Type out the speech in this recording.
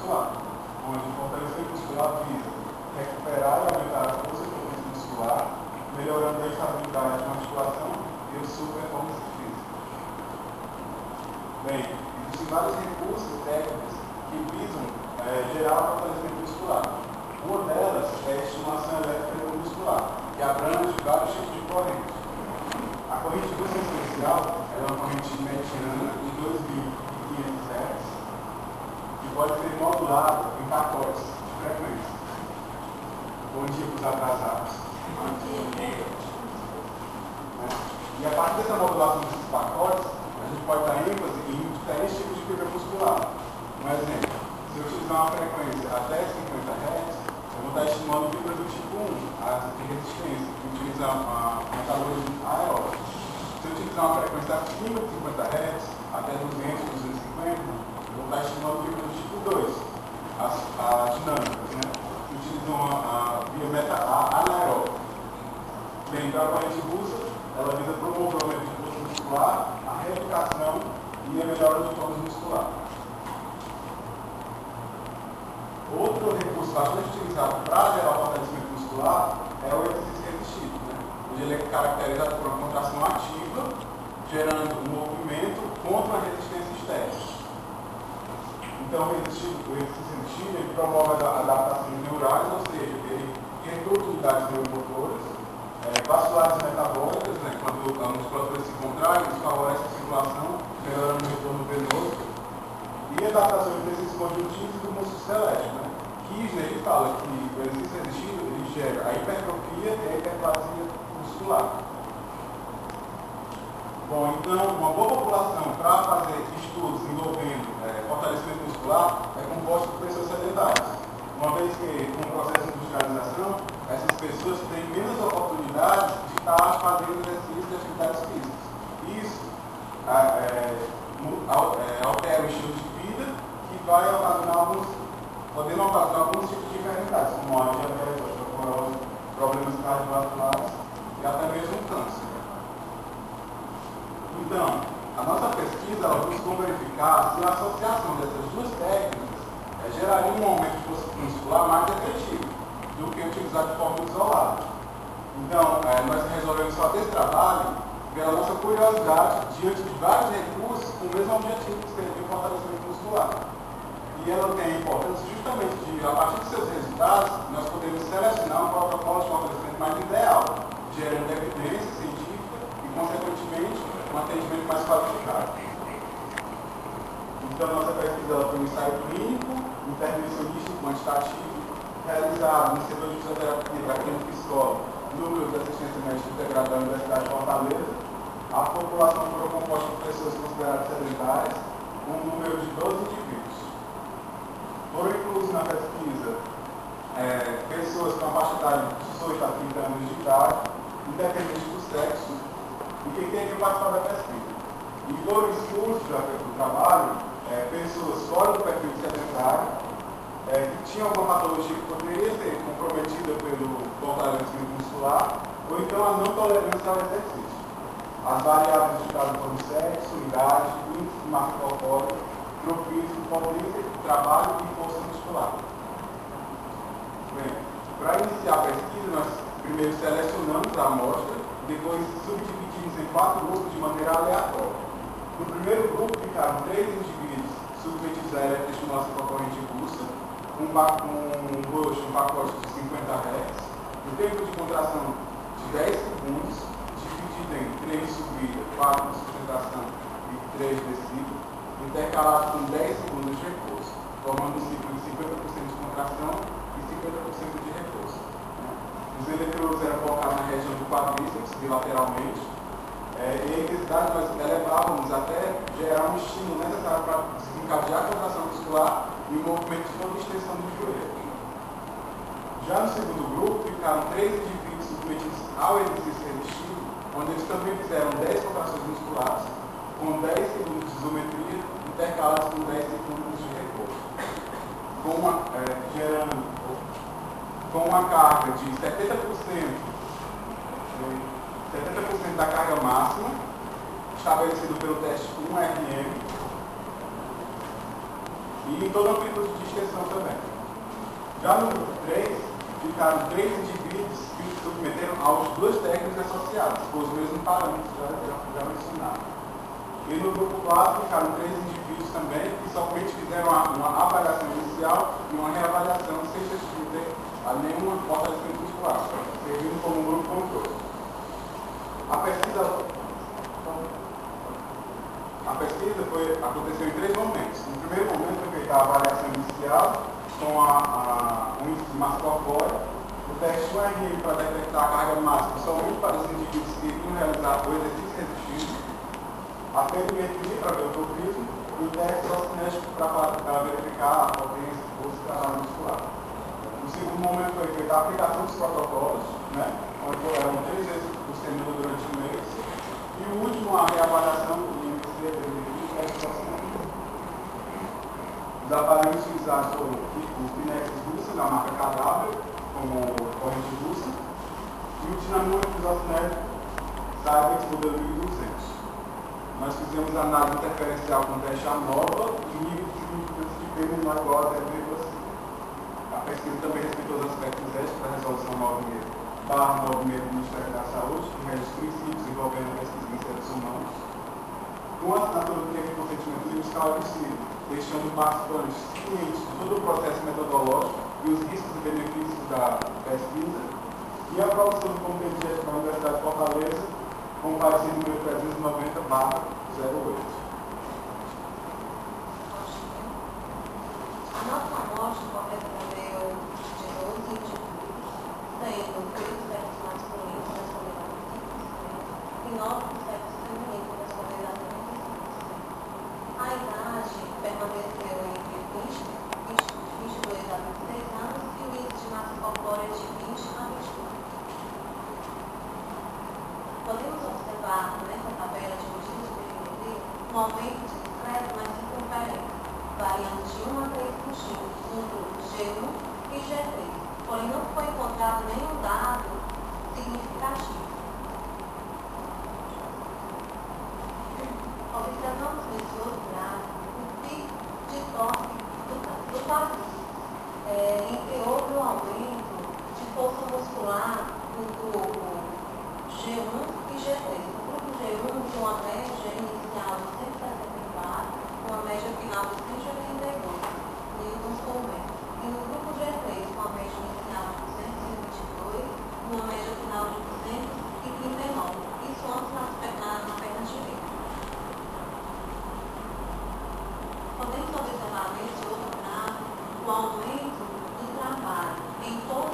muscular, onde o fortalecimento muscular visa recuperar e aumentar a força do tecido muscular, melhorando a estabilidade da articulação e a sua performance física. Bem, existem vários recursos e técnicas que visam gerar o fortalecimento muscular. Uma delas é a estimulação elétrica neuromuscular, que abrange vários tipos de corrente. A corrente pulsancial é uma corrente mediana de 2.500 Hz, que pode ser modulada em pacotes de frequência. Bom dia para os atrasados. E a partir dessa modulação desses pacotes, a gente pode dar ênfase em diferentes tipos de fibra muscular. Um exemplo, se eu utilizar uma frequência até 50 Hz, eu vou estar estimulando fibras do tipo 1, as de resistência, que utilizam metabolismo aeróbico. Se eu utilizar uma frequência acima de 50 Hz, até 200, 250, eu vou estar estimulando fibras do tipo 2, as dinâmicas, né? Que utilizam a via anaeróbica. Bem, então a corrente russa, ela visa promover o aumento de força muscular, a reeducação e a melhora do tônus muscular. Outro recurso bastante utilizado para gerar o fortalecimento muscular é o exercício resistido, né? Onde ele é caracterizado por uma contração ativa, gerando um movimento contra a resistência externa. Então, o exercício resistido ele promove a adaptação neurais, ou seja, ele reduz unidades neuromotoras, vasculares e metabólicas, né? Quando a musculatura se contrai, isso favorece a circulação, melhorando o retorno venoso. E a adaptação de exercícios conjuntivos do músculo esquelético, né? Kirchner ele fala que o exercício resistido ele gera a hipertrofia e a hiperplasia muscular. Bom, então, uma boa população para fazer estudos envolvendo fortalecimento muscular é composta por pessoas sedentárias. Uma vez que, com o processo de industrialização, essas pessoas têm menos oportunidades de estar fazendo exercícios de atividades físicas. Isso altera o estilo de vida que vai podendo ocasionar alguns tipos de enfermidades, como a diabetes, osteoporose, problemas cardiovasculares e até mesmo câncer. Então, a nossa pesquisa buscou verificar se a associação dessas duas técnicas geraria um aumento de força muscular mais efetivo do que utilizar de forma isolada. Então, nós resolvemos fazer esse trabalho pela nossa curiosidade diante de vários recursos com o mesmo objetivo que seria o fortalecimento muscular. E ela tem a importância justamente de, a partir de seus resultados, nós podemos selecionar um protocolo de fortalecimento mais ideal, gerando evidência científica e, consequentemente, um atendimento mais qualificado. Então, nossa pesquisa foi um ensaio clínico, intervencionista e quantitativo, realizado no setor de fisioterapia da Clínica Escola, Núcleo de Assistência Médica Integrada da Universidade de Fortaleza. A população foi composta por pessoas consideradas sedentárias, com um número de 12 indivíduos. Foram inclusos na pesquisa pessoas com a faixa etária de 18 a 30 anos de idade, independente do sexo, e quem tem que participar da pesquisa. E foram exclusos do trabalho pessoas fora do perfil de sedentário, que tinham alguma patologia que poderia ser comprometida pelo fortalecimento muscular, ou então a não tolerância ao exercício. As variáveis indicadas foram sexo, idade, índice de massa corpórea, profismo, potência de trabalho e força muscular. Bem, para iniciar a pesquisa, nós primeiro selecionamos a amostra, depois subdividimos em 4 grupos de maneira aleatória. No primeiro grupo ficaram 3 indivíduos submetidos a eletroestimulação com a corrente russa, um pacote de 50 Hz, um tempo de contração de 10 segundos, dividido em 3 de subida, 4 de sustentação e 3 de descida, intercalado com 10 segundos de repouso, formando um ciclo de 50% de contração e 50% de repouso. Os eletrodos eram colocados na região do quadríceps, bilateralmente, e a intensidade nós elevávamos até gerar um estímulo necessário para desencadear a contração muscular e o movimento de toda a extensão do joelho. Já no segundo grupo, ficaram 3 indivíduos submetidos ao exercício resistido, onde eles também fizeram 10 contrações musculares, com 10 segundos de isometria, intercalados com 10 segundos de repouso, com uma carga de 70% da carga máxima, estabelecido pelo teste 1RM, e em todo o amplitude de extensão também. Já no grupo 3, ficaram 3 indivíduos que se submeteram aos 2 técnicos associados, com os mesmos parâmetros já mencionados. E no grupo 4, ficaram 3 indivíduos também que somente fizeram uma avaliação inicial e uma reavaliação sem se submeter a nenhuma fortalecimento muscular, servindo como um grupo controle. A pesquisa aconteceu em 3 momentos. No primeiro momento foi feita a avaliação inicial com um índice de massa corpórea, o teste 1RM para detectar a carga máxima somente para os indivíduos que iriam realizar o exercício resistido, a perimetria para ver o tropismo e o teste cinético para verificar a potência, força e trabalho muscular. No segundo momento foi feita a aplicação dos protocolos, onde eram 3 vezes por semana durante o mês, e o último, a reavaliação do índice de teste cinético. Os aparelhos utilizados foram o Finex russa, da marca Cadáver, como corrente russa, e o dinamômetro isocinético Cybex modelo 1200. Nós fizemos a análise interferencial com teste ANOVA e nível de significância de P menor igual a 0,5. A pesquisa também respeitou os aspectos éticos da resolução 96/96 do Ministério da Saúde, que rege os princípios envolvendo a pesquisa em seres humanos. Com a assinatura do termo de consentimento livre esclarecido, deixando participantes cientes de todo o processo metodológico e os riscos e benefícios da pesquisa, e a aprovação do Comitê de Ética da Universidade de Fortaleza, com o parecer número 390/08. A nossa amostra compreendeu de 12 indivíduos, sendo 3 sexos masculinos respondendo a 25% e 9 sexos femininos respondendo a 35%. A idade permaneceu entre 22 a 26 anos e o índice de massa corpórea de 20 a 21. Podemos observar nessa tabela de medidas de perimetria um aumento discreto, mas circunferente, variando de 1 a 3 centímetros no grupo G1 e G3, porém não foi encontrado nenhum dado significativo. Observamos nesse outro gráfico o pico de torque do quadril, em que houve um aumento de força muscular no grupo G1 e G3. O grupo G1 com uma média inicial de 164, com uma média final de 182 newtons por metro. E no grupo G3 com uma média inicial de 222, com uma média final de 239. Isso antes na perna direita. Podemos observar nesse outro gráfico o aumento do trabalho em todos